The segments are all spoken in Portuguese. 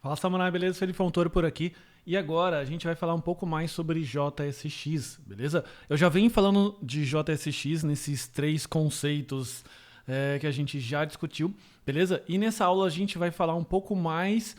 Fala Samurai, beleza? Felipe Fontoura por aqui. E agora a gente vai falar um pouco mais sobre JSX, beleza? Eu já venho falando de JSX nesses três conceitos que a gente já discutiu, beleza? E nessa aula a gente vai falar um pouco mais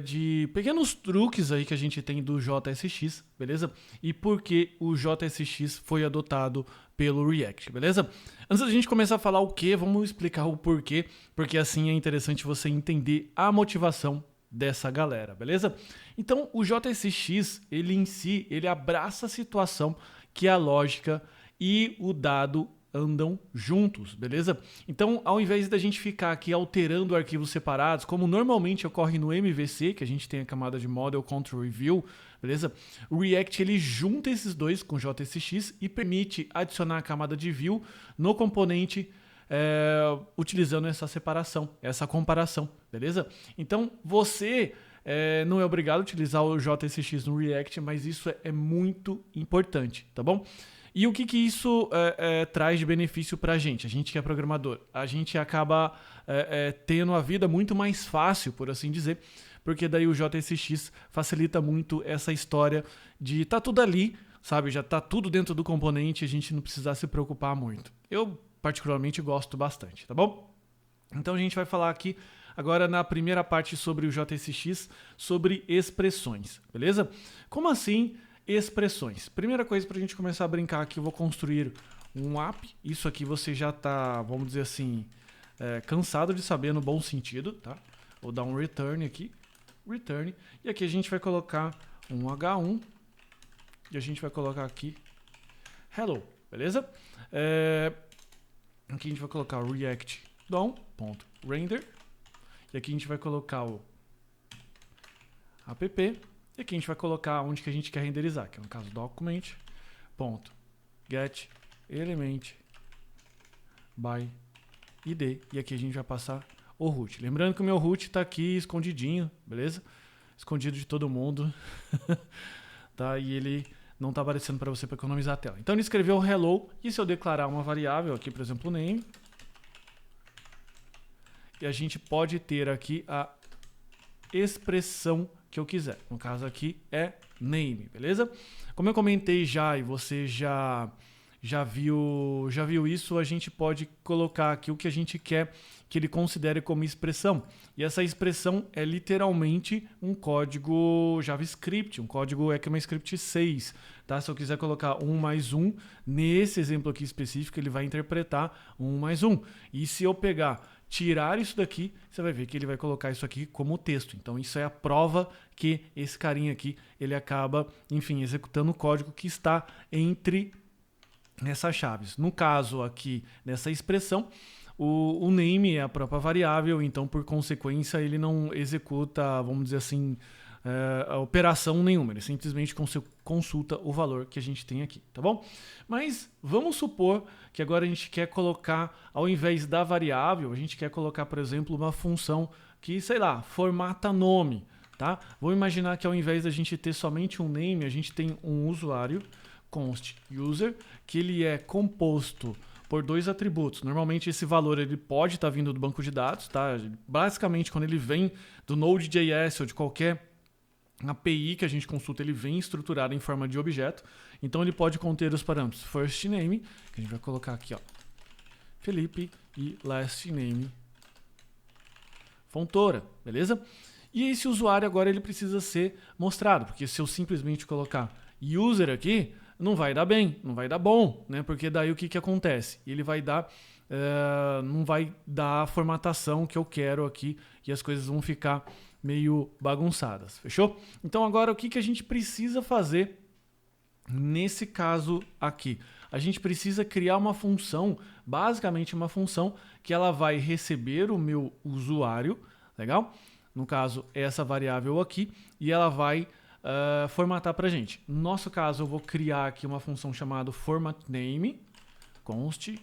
de pequenos truques aí que a gente tem do JSX, beleza? E por que o JSX foi adotado pelo React, beleza? Antes da gente começar a falar o que, vamos explicar o porquê, porque assim é interessante você entender a motivação dessa galera, beleza? Então, o JSX, ele em si, ele abraça a situação que a lógica e o dado andam juntos, beleza? Então, ao invés da gente ficar aqui alterando arquivos separados, como normalmente ocorre no MVC, que a gente tem a camada de Model Control Review, beleza? O React, ele junta esses dois com JSX e permite adicionar a camada de View no componente utilizando essa separação, essa comparação, beleza? Então, você não é obrigado a utilizar o JSX no React, mas isso é muito importante, tá bom? E o que isso traz de benefício para a gente que é programador? A gente acaba tendo a vida muito mais fácil, por assim dizer, porque daí o JSX facilita muito essa história de tá tudo ali, sabe? Já tá tudo dentro do componente, a gente não precisa se preocupar muito. Eu particularmente gosto bastante, tá bom? Então a gente vai falar aqui agora na primeira parte sobre o JSX, sobre expressões, beleza? Como assim expressões? Primeira coisa para a gente começar a brincar aqui, eu vou construir um app. Isso aqui você já tá, vamos dizer assim, cansado de saber no bom sentido, tá? Vou dar um return aqui, return, e aqui a gente vai colocar um H1 e a gente vai colocar aqui hello, beleza? Aqui a gente vai colocar o React DOM.render. E aqui a gente vai colocar o app. E aqui a gente vai colocar onde que a gente quer renderizar, que é no caso document.getElement by id. E aqui a gente vai passar o root. Lembrando que o meu root está aqui escondidinho, beleza? Escondido de todo mundo. Tá? E ele não está aparecendo para você para economizar a tela. Então ele escreveu hello, e se eu declarar uma variável aqui, por exemplo, name, e a gente pode ter aqui a expressão que eu quiser. No caso aqui é name, beleza? Como eu comentei já e você já viu isso, a gente pode colocar aqui o que a gente quer que ele considere como expressão. E essa expressão é literalmente um código JavaScript, um código ECMAScript 6. Tá? Se eu quiser colocar 1 mais 1, nesse exemplo aqui específico, ele vai interpretar 1 mais 1. E se eu tirar isso daqui, você vai ver que ele vai colocar isso aqui como texto. Então isso é a prova que esse carinha aqui, ele acaba, enfim, executando o código que está entre essas chaves. No caso aqui, nessa expressão, o name é a própria variável, então por consequência ele não executa, vamos dizer assim, a operação nenhuma, ele simplesmente consulta o valor que a gente tem aqui, tá bom? Mas vamos supor que agora a gente quer colocar, ao invés da variável, a gente quer colocar, por exemplo, uma função que, sei lá, formata nome, tá? Vamos imaginar que ao invés da gente ter somente um name, a gente tem um usuário, const user, que ele é composto por dois atributos. Normalmente esse valor ele pode estar vindo do banco de dados, tá? Basicamente quando ele vem do Node.js ou de qualquer API que a gente consulta, ele vem estruturado em forma de objeto. Então ele pode conter os parâmetros first name, que a gente vai colocar aqui, ó, Felipe, e last name, Fontoura, beleza? E esse usuário agora ele precisa ser mostrado, porque se eu simplesmente colocar user aqui, não vai dar bem, não vai dar bom, né? Porque daí o que acontece? Ele vai dar, não vai dar a formatação que eu quero aqui e as coisas vão ficar meio bagunçadas, fechou? Então agora o que a gente precisa fazer nesse caso aqui? A gente precisa criar uma função, basicamente uma função que ela vai receber o meu usuário, legal? No caso, essa variável aqui, e ela vai formatar para a gente. No nosso caso, eu vou criar aqui uma função chamada formatName, const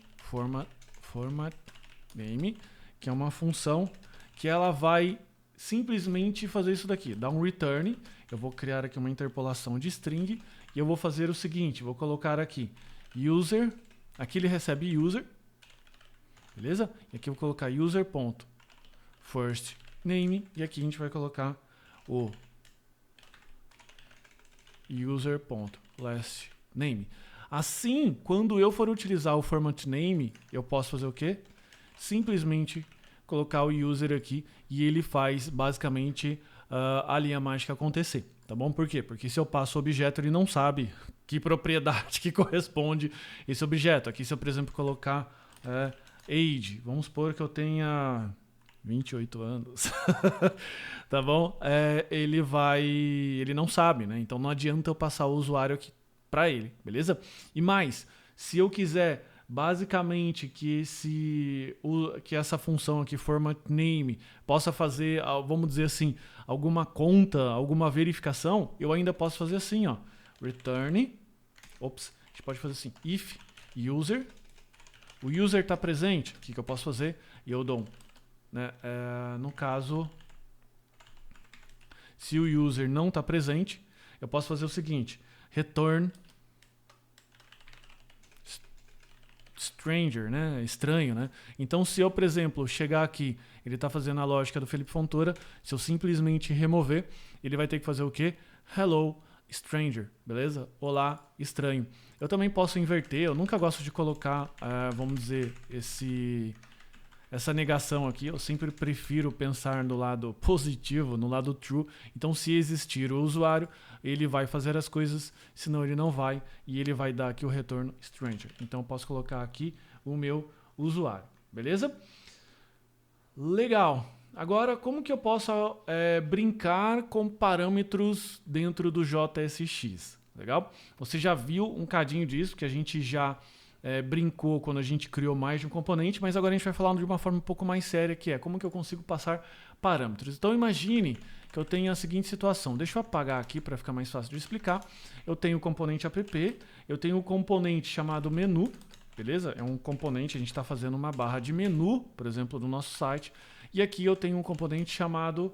formatName, que é uma função que ela vai simplesmente fazer isso daqui, dar um return. Eu vou criar aqui uma interpolação de string e eu vou fazer o seguinte, vou colocar aqui user, aqui ele recebe user, beleza? E aqui eu vou colocar user.firstName name, e aqui a gente vai colocar o user.lastName. Assim, quando eu for utilizar o format name, eu posso fazer o quê? Simplesmente colocar o user aqui e ele faz basicamente a linha mágica acontecer, tá bom? Por quê? Porque se eu passo o objeto, ele não sabe que propriedade que corresponde esse objeto. Aqui se eu, por exemplo, colocar age, vamos supor que eu tenha 28 anos, tá bom? Ele não sabe, né? Então não adianta eu passar o usuário aqui para ele, beleza? E mais, se eu quiser basicamente que essa função aqui, format name, possa fazer, vamos dizer assim, alguma conta, alguma verificação, eu ainda posso fazer assim, ó, return, a gente pode fazer assim, if user, o user está presente, o que eu posso fazer? E eu dou, né, no caso, se o user não está presente, eu posso fazer o seguinte, return stranger, né? Estranho, né? Então, se eu, por exemplo, chegar aqui, ele está fazendo a lógica do Felipe Fontoura, se eu simplesmente remover, ele vai ter que fazer o quê? Hello, stranger, beleza? Olá, estranho. Eu também posso inverter, eu nunca gosto de colocar, vamos dizer, essa negação aqui, eu sempre prefiro pensar no lado positivo, no lado true. Então, se existir o usuário, ele vai fazer as coisas, senão ele não vai, e ele vai dar aqui o retorno stranger. Então, eu posso colocar aqui o meu usuário, beleza? Legal. Agora, como que eu posso brincar com parâmetros dentro do JSX? Legal? Você já viu um cadinho disso, que a gente já brincou quando a gente criou mais de um componente, mas agora a gente vai falar de uma forma um pouco mais séria, que é como que eu consigo passar parâmetros. Então imagine que eu tenho a seguinte situação. Deixa eu apagar aqui para ficar mais fácil de explicar. Eu tenho o componente app, eu tenho o componente chamado menu, beleza? É um componente, a gente está fazendo uma barra de menu, por exemplo, do nosso site. E aqui eu tenho um componente chamado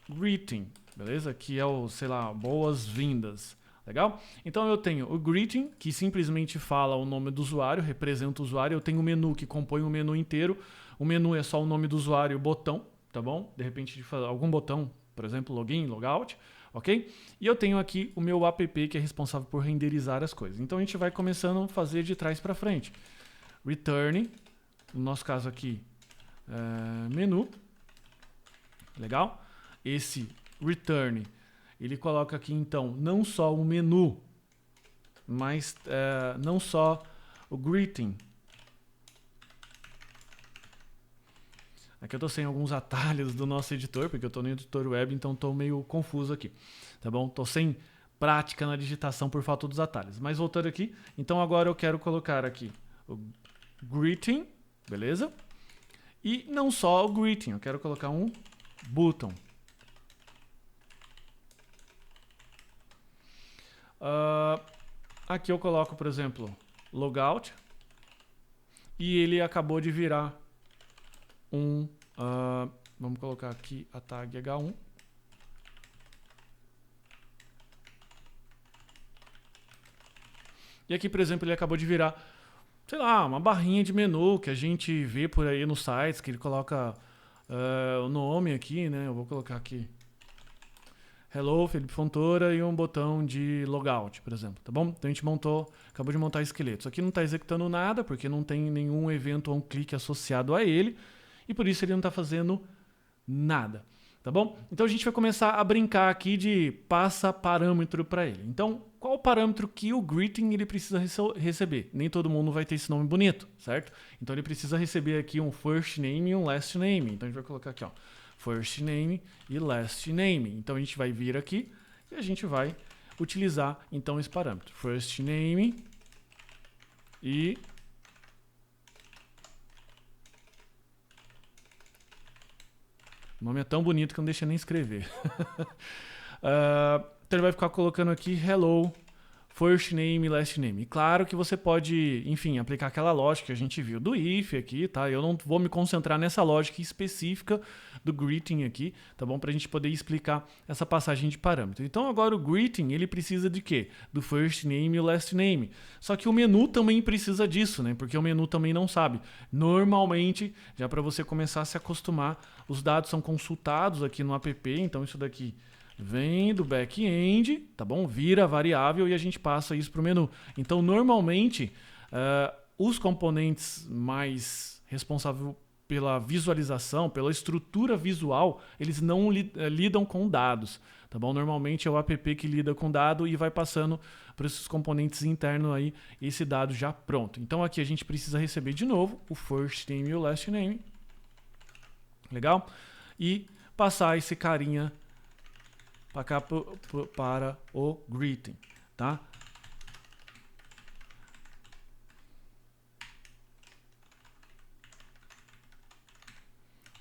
greeting, beleza? Que é o, sei lá, boas-vindas. Legal? Então eu tenho o greeting, que simplesmente fala o nome do usuário, representa o usuário. Eu tenho o menu, que compõe o menu inteiro. O menu é só o nome do usuário e o botão, tá bom? De repente, de fazer algum botão, por exemplo, login, logout, ok? E eu tenho aqui o meu app, que é responsável por renderizar as coisas. Então a gente vai começando a fazer de trás para frente. Return, no nosso caso aqui, menu. Legal? Esse return, ele coloca aqui então não só o menu, mas não só o greeting. Aqui eu estou sem alguns atalhos do nosso editor, porque eu estou no editor web, então estou meio confuso aqui, tá bom? Estou sem prática na digitação por falta dos atalhos. Mas voltando aqui, então agora eu quero colocar aqui o greeting, beleza? E não só o greeting, eu quero colocar um button. Aqui eu coloco, por exemplo, logout, e ele acabou de virar vamos colocar aqui a tag H1. E aqui, por exemplo, ele acabou de virar, sei lá, uma barrinha de menu que a gente vê por aí nos sites, que ele coloca o nome aqui, né? Eu vou colocar aqui Hello, Felipe Fontoura, e um botão de logout, por exemplo, tá bom? Então a gente acabou de montar esqueletos. Aqui não está executando nada, porque não tem nenhum evento ou um clique associado a ele, e por isso ele não está fazendo nada, tá bom? Então a gente vai começar a brincar aqui de passa parâmetro para ele. Então, qual o parâmetro que o greeting ele precisa receber? Nem todo mundo vai ter esse nome bonito, certo? Então ele precisa receber aqui um first name e um last name. Então a gente vai colocar aqui, ó, first name e last name. Então a gente vai vir aqui e a gente vai utilizar então esse parâmetro. First name e o nome é tão bonito que eu não deixei nem escrever. Então ele vai ficar colocando aqui hello first name e last name. E claro que você pode, enfim, aplicar aquela lógica que a gente viu do if aqui, tá? Eu não vou me concentrar nessa lógica específica do greeting aqui, tá bom? Pra gente poder explicar essa passagem de parâmetro. Então agora o greeting, ele precisa de quê? Do first name e o last name. Só que o menu também precisa disso, né? Porque o menu também não sabe. Normalmente, já para você começar a se acostumar, os dados são consultados aqui no app, então isso daqui vem do back-end, tá bom? Vira variável e a gente passa isso para o menu. Então, normalmente, os componentes mais responsáveis pela visualização, pela estrutura visual, eles não lidam com dados, tá bom? Normalmente é o app que lida com dado e vai passando para esses componentes internos aí esse dado já pronto. Então, aqui a gente precisa receber de novo o first name e o last name. Legal? E passar esse carinha para cá para o greeting, tá?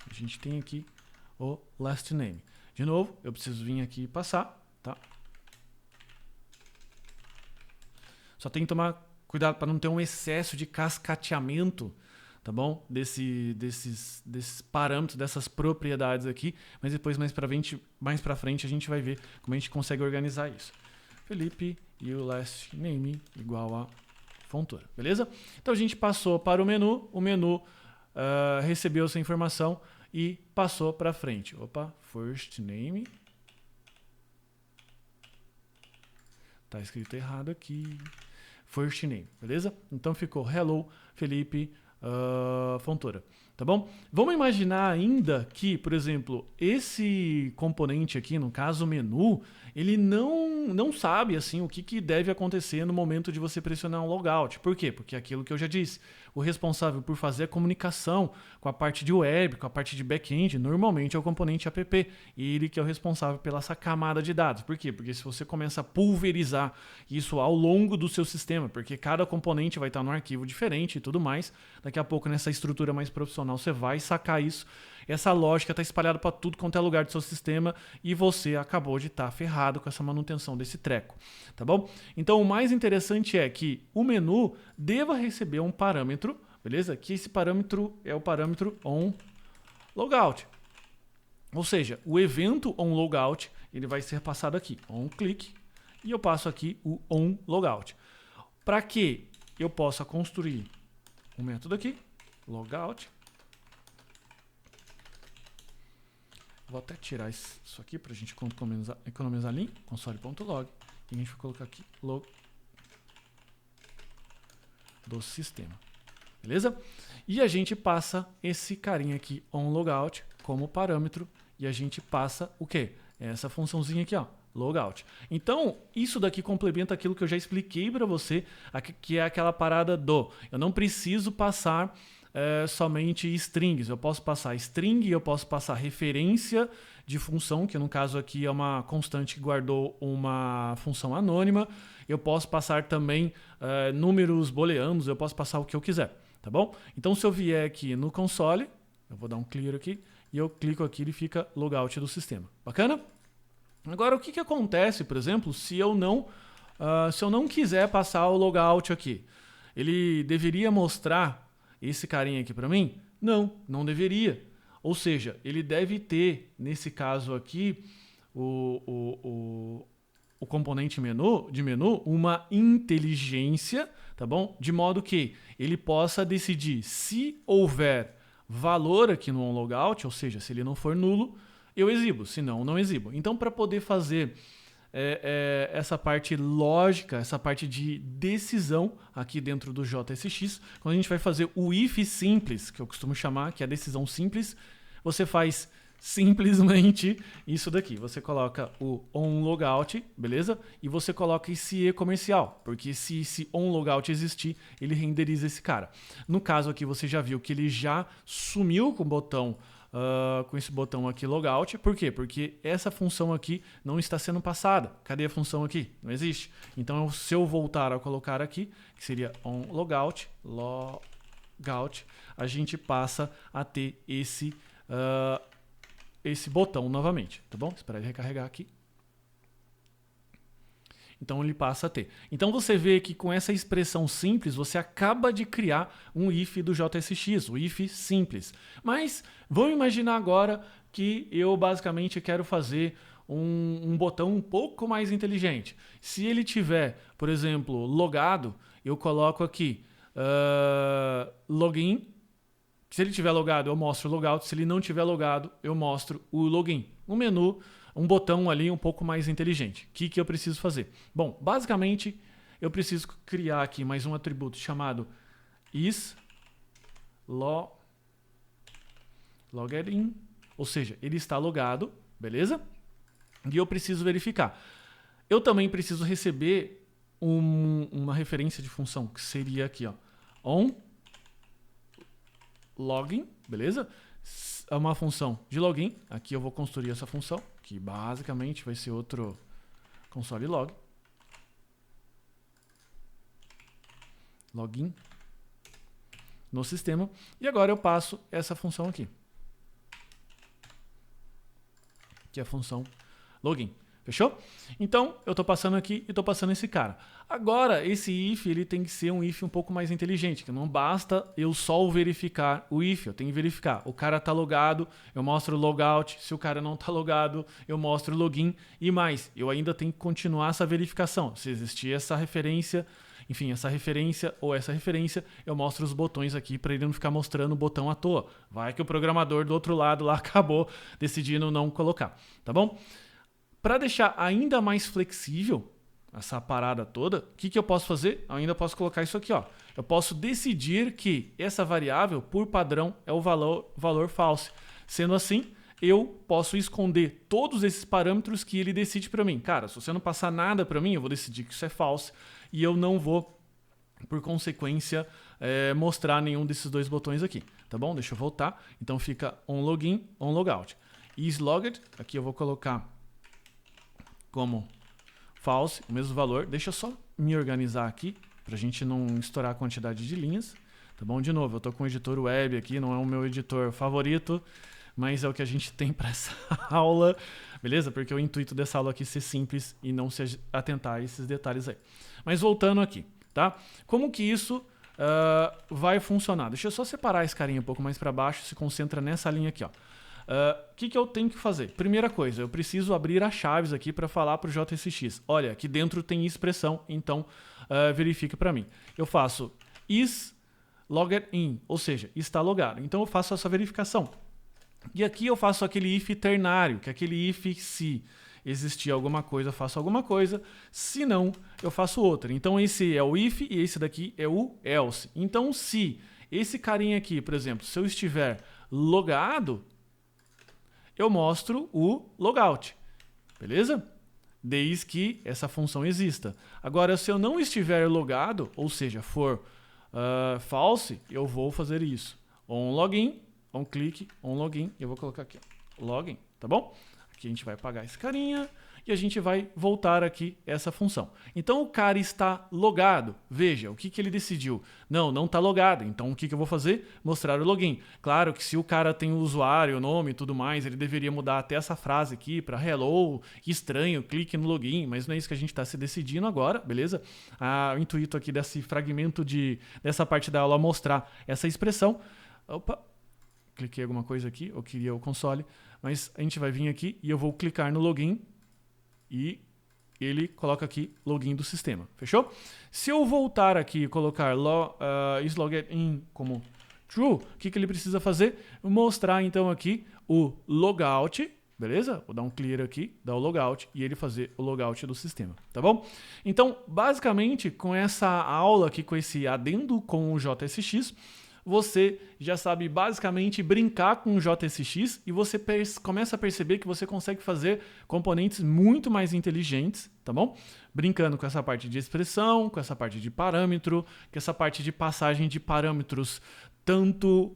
A gente tem aqui o last name. De novo, eu preciso vir aqui e passar, tá? Só tem que tomar cuidado para não ter um excesso de cascateamento, tá bom? Desses parâmetros, dessas propriedades aqui, mas depois mais para frente a gente vai ver como a gente consegue organizar isso. Felipe e o last name igual a Fontoura, beleza? Então a gente passou para o menu recebeu essa informação e passou para frente. Opa, first name. Tá escrito errado aqui. First name, beleza? Então ficou hello, Felipe Fontoura, tá bom? Vamos imaginar ainda que, por exemplo, esse componente aqui, no caso o menu, ele não sabe assim o que deve acontecer no momento de você pressionar um logout. Por quê? Porque é aquilo que eu já disse, o responsável por fazer a comunicação com a parte de web, com a parte de back-end, normalmente é o componente app, e ele que é o responsável pela essa camada de dados. Por quê? Porque se você começa a pulverizar isso ao longo do seu sistema, porque cada componente vai estar num arquivo diferente e tudo mais, daqui a pouco nessa estrutura mais profissional você vai sacar isso. Essa lógica está espalhada para tudo quanto é lugar do seu sistema e você acabou de estar ferrado com essa manutenção desse treco, tá bom? Então o mais interessante é que o menu deva receber um parâmetro, beleza? Que esse parâmetro é o parâmetro onLogout. Ou seja, o evento onLogout ele vai ser passado aqui, onClick, e eu passo aqui o onLogout. Para que eu possa construir um método aqui, logout. Vou até tirar isso aqui para a gente economizar link, console.log, e a gente vai colocar aqui log do sistema, beleza? E a gente passa esse carinha aqui onLogout como parâmetro e a gente passa o quê? Essa funçãozinha aqui, ó, logout. Então, isso daqui complementa aquilo que eu já expliquei para você, que é aquela parada do eu não preciso passar somente strings. Eu posso passar string, eu posso passar referência de função, que no caso aqui é uma constante que guardou uma função anônima. Eu posso passar também números booleanos, eu posso passar o que eu quiser, tá bom? Então, se eu vier aqui no console, eu vou dar um clear aqui, e eu clico aqui, ele fica logout do sistema. Bacana? Agora, o que acontece, por exemplo, se eu não quiser passar o logout aqui? Ele deveria mostrar esse carinha aqui para mim? Não, não deveria. Ou seja, ele deve ter, nesse caso aqui, o componente de menu, uma inteligência, tá bom? De modo que ele possa decidir se houver valor aqui no onLogout, ou seja, se ele não for nulo, eu exibo, senão não exibo. Então, para poder fazer essa parte lógica, essa parte de decisão aqui dentro do JSX, quando a gente vai fazer o if simples, que eu costumo chamar, que é a decisão simples, você faz simplesmente isso daqui. Você coloca o onLogout, beleza? E você coloca esse e comercial, porque se esse onLogout existir, ele renderiza esse cara. No caso aqui, você já viu que ele já sumiu com o botão com esse botão aqui logout. Por quê? Porque essa função aqui não está sendo passada. Cadê a função aqui? Não existe. Então, se eu voltar a colocar aqui, que seria onLogout, a gente passa a ter esse botão novamente, tá bom? Esperar ele recarregar aqui. Então ele passa a ter. Então você vê que com essa expressão simples, você acaba de criar um if do JSX, o if simples. Mas vamos imaginar agora que eu basicamente quero fazer um botão um pouco mais inteligente. Se ele tiver, por exemplo, logado, eu coloco aqui login. Se ele tiver logado, eu mostro o logout. Se ele não tiver logado, eu mostro o login. Um menu, um botão ali um pouco mais inteligente. O que eu preciso fazer? Bom, basicamente, eu preciso criar aqui mais um atributo chamado isLogin, ou seja, ele está logado, beleza? E eu preciso verificar. Eu também preciso receber uma referência de função, que seria aqui, ó, onLogin, beleza? É uma função de login. Aqui eu vou construir essa função, que basicamente vai ser outro console log. Login no sistema. E agora eu passo essa função aqui, que é a função login. Fechou? Então, eu estou passando aqui e estou passando esse cara. Agora, esse if ele tem que ser um if um pouco mais inteligente, que não basta eu só verificar o if, eu tenho que verificar. O cara está logado, eu mostro o logout. Se o cara não está logado, eu mostro o login. E mais, eu ainda tenho que continuar essa verificação. Se existir essa referência, enfim, essa referência ou essa referência, eu mostro os botões aqui para ele não ficar mostrando o botão à toa. Vai que o programador do outro lado lá acabou decidindo não colocar, tá bom? Para deixar ainda mais flexível essa parada toda, o que eu posso fazer? Eu ainda posso colocar isso aqui, ó. Eu posso decidir que essa variável, por padrão, é o valor false. Sendo assim, eu posso esconder todos esses parâmetros que ele decide para mim. Cara, se você não passar nada para mim, eu vou decidir que isso é false e eu não vou, por consequência, mostrar nenhum desses dois botões aqui. Tá bom? Deixa eu voltar. Então fica onLogin, onLogout. isLogged, aqui eu vou colocar como false, o mesmo valor. Deixa eu só me organizar aqui, para a gente não estourar a quantidade de linhas. Tá bom? De novo, eu estou com o editor web aqui, não é o meu editor favorito, mas é o que a gente tem para essa aula, beleza? Porque o intuito dessa aula aqui é ser simples e não se atentar a esses detalhes aí. Mas voltando aqui, tá? Como que isso vai funcionar? Deixa eu só separar esse carinha um pouco mais para baixo, se concentra nessa linha aqui, ó. O que eu tenho que fazer? Primeira coisa, eu preciso abrir as chaves aqui para falar para o JSX. Olha, aqui dentro tem expressão, então verifique para mim. Eu faço isLogin, ou seja, está logado. Então eu faço essa verificação. E aqui eu faço aquele if ternário, que é aquele if se existir alguma coisa, eu faço alguma coisa. Se não, eu faço outra. Então esse é o if e esse daqui é o else. Então se esse carinha aqui, por exemplo, se eu estiver logado, eu mostro o logout, beleza? Desde que essa função exista. Agora, se eu não estiver logado, ou seja, for false, eu vou fazer isso. OnLogin, onClick, onLogin, eu vou colocar aqui, login, tá bom? Aqui a gente vai apagar esse carinha e a gente vai voltar aqui essa função. Então o cara está logado. Veja, o que ele decidiu? Não está logado. Então o que eu vou fazer? Mostrar o login. Claro que se o cara tem o usuário, o nome e tudo mais, ele deveria mudar até essa frase aqui para hello, estranho, clique no login, mas não é isso que a gente está se decidindo agora, beleza? O intuito aqui desse fragmento dessa parte da aula é mostrar essa expressão. Opa, cliquei alguma coisa aqui, eu queria o console, mas a gente vai vir aqui e eu vou clicar no login e ele coloca aqui login do sistema, fechou? Se eu voltar aqui e colocar isLogin como true, o que ele precisa fazer? Mostrar então aqui o logout, beleza? Vou dar um clear aqui, dar o logout e ele fazer o logout do sistema, tá bom? Então, basicamente, com essa aula aqui, com esse adendo com o JSX, você já sabe basicamente brincar com o JSX e você começa a perceber que você consegue fazer componentes muito mais inteligentes, tá bom? Brincando com essa parte de expressão, com essa parte de parâmetro, com essa parte de passagem de parâmetros, tanto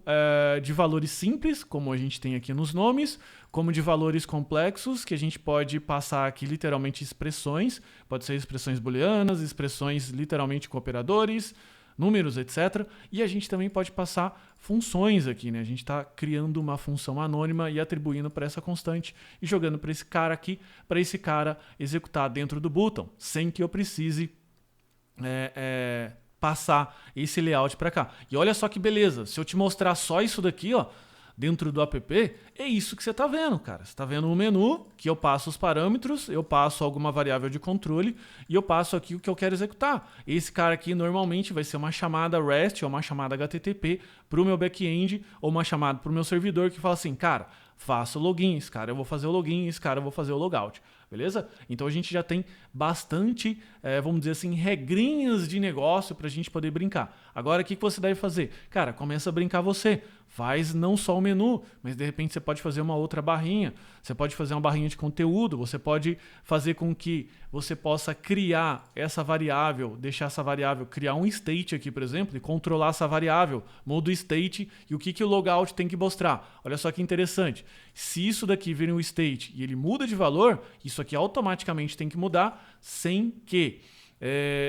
de valores simples, como a gente tem aqui nos nomes, como de valores complexos, que a gente pode passar aqui literalmente expressões, pode ser expressões booleanas, expressões literalmente com operadores, números, etc. E a gente também pode passar funções aqui, né? A gente está criando uma função anônima e atribuindo para essa constante e jogando para esse cara aqui, para esse cara executar dentro do button, sem que eu precise passar esse layout para cá. E olha só que beleza, se eu te mostrar só isso daqui, ó, dentro do app, é isso que você está vendo, cara. Você está vendo um menu que eu passo os parâmetros, eu passo alguma variável de controle e eu passo aqui o que eu quero executar. Esse cara aqui normalmente vai ser uma chamada REST ou uma chamada HTTP para o meu back-end ou uma chamada para o meu servidor que fala assim, cara, faça o login, esse cara eu vou fazer o login, esse cara eu vou fazer o logout. Beleza? Então a gente já tem bastante, vamos dizer assim, regrinhas de negócio para a gente poder brincar. Agora o que você deve fazer? Cara, começa a brincar você. Faz não só o menu, mas de repente você pode fazer uma outra barrinha. Você pode fazer uma barrinha de conteúdo, você pode fazer com que você possa criar essa variável, deixar essa variável, criar um state aqui, por exemplo, e controlar essa variável, muda o state e o que o logout tem que mostrar. Olha só que interessante. Se isso daqui vira um state e ele muda de valor, isso aqui automaticamente tem que mudar sem que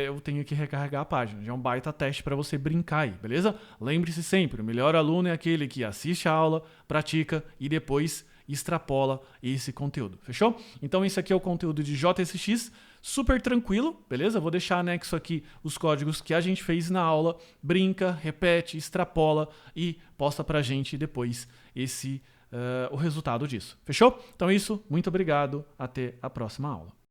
eu tenho que recarregar a página. Já é um baita teste para você brincar aí, beleza? Lembre-se sempre, o melhor aluno é aquele que assiste a aula, pratica e depois extrapola esse conteúdo, fechou? Então esse aqui é o conteúdo de JSX, super tranquilo, beleza? Vou deixar anexo aqui os códigos que a gente fez na aula, brinca, repete, extrapola e posta pra gente depois o resultado disso, fechou? Então é isso, muito obrigado, até a próxima aula.